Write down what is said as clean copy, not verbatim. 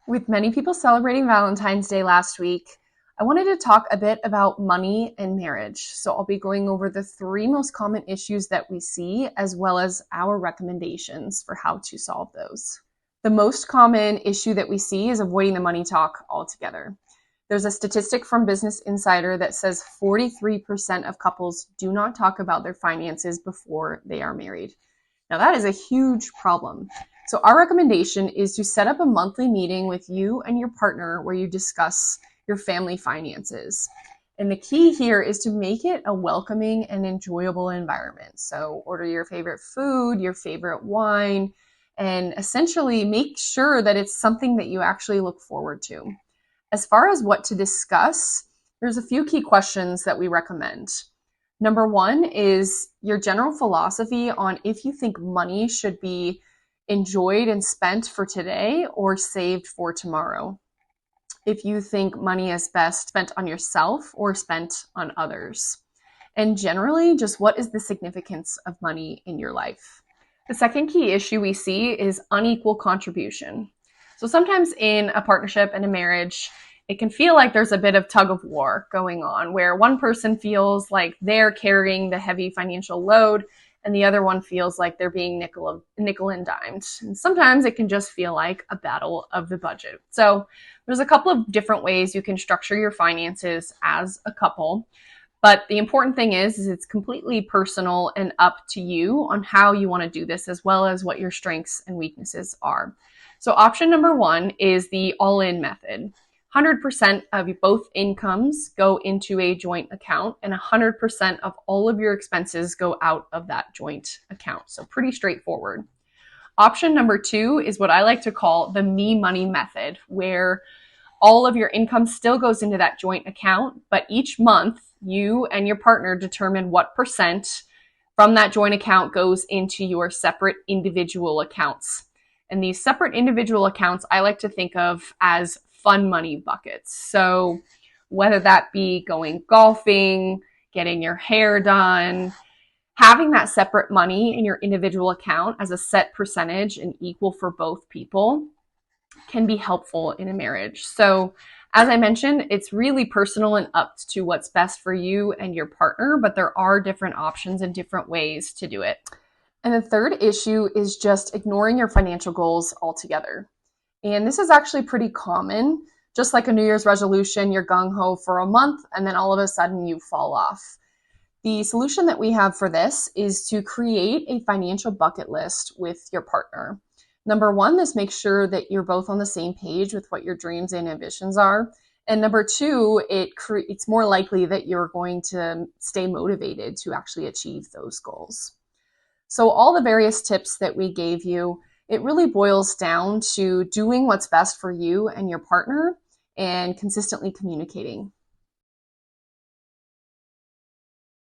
With many people celebrating Valentine's Day last week, I wanted to talk a bit about money and marriage. So I'll be going over the three most common issues that we see, as well as our recommendations for how to solve those. The most common issue that we see is avoiding the money talk altogether. There's a statistic from Business Insider that says 43% of couples do not talk about their finances before they are married. Now that is a huge problem. So our recommendation is to set up a monthly meeting with you and your partner where you discuss your family finances. And the key here is to make it a welcoming and enjoyable environment. So order your favorite food, your favorite wine, and essentially make sure that it's something that you actually look forward to. As far as what to discuss, there's a few key questions that we recommend. Number one is your general philosophy on if you think money should be enjoyed and spent for today or saved for tomorrow. If you think money is best spent on yourself or spent on others. And generally, just what is the significance of money in your life? The second key issue we see is unequal contribution. So sometimes in a partnership and a marriage, it can feel like there's a bit of tug of war going on where one person feels like they're carrying the heavy financial load and the other one feels like they're being nickel and dimed. And sometimes it can just feel like a battle of the budget. So there's a couple of different ways you can structure your finances as a couple. But the important thing is it's completely personal and up to you on how you want to do this, as well as what your strengths and weaknesses are. So option number one is the all-in method. 100% of both incomes go into a joint account and 100% of all of your expenses go out of that joint account. So pretty straightforward. Option number two is what I like to call the me money method, where all of your income still goes into that joint account, but each month you and your partner determine what percent from that joint account goes into your separate individual accounts. And these separate individual accounts I like to think of as fun money buckets. So whether that be going golfing, getting your hair done, having that separate money in your individual account as a set percentage and equal for both people can be helpful in a marriage. So as I mentioned, it's really personal and up to what's best for you and your partner, but there are different options and different ways to do it. And the third issue is just ignoring your financial goals altogether. And this is actually pretty common. Just like a New Year's resolution, you're gung-ho for a month and then all of a sudden you fall off. The solution that we have for this is to create a financial bucket list with your partner. Number one, this makes sure that you're both on the same page with what your dreams and ambitions are. And number two, it's more likely that you're going to stay motivated to actually achieve those goals. So all the various tips that we gave you, it really boils down to doing what's best for you and your partner and consistently communicating.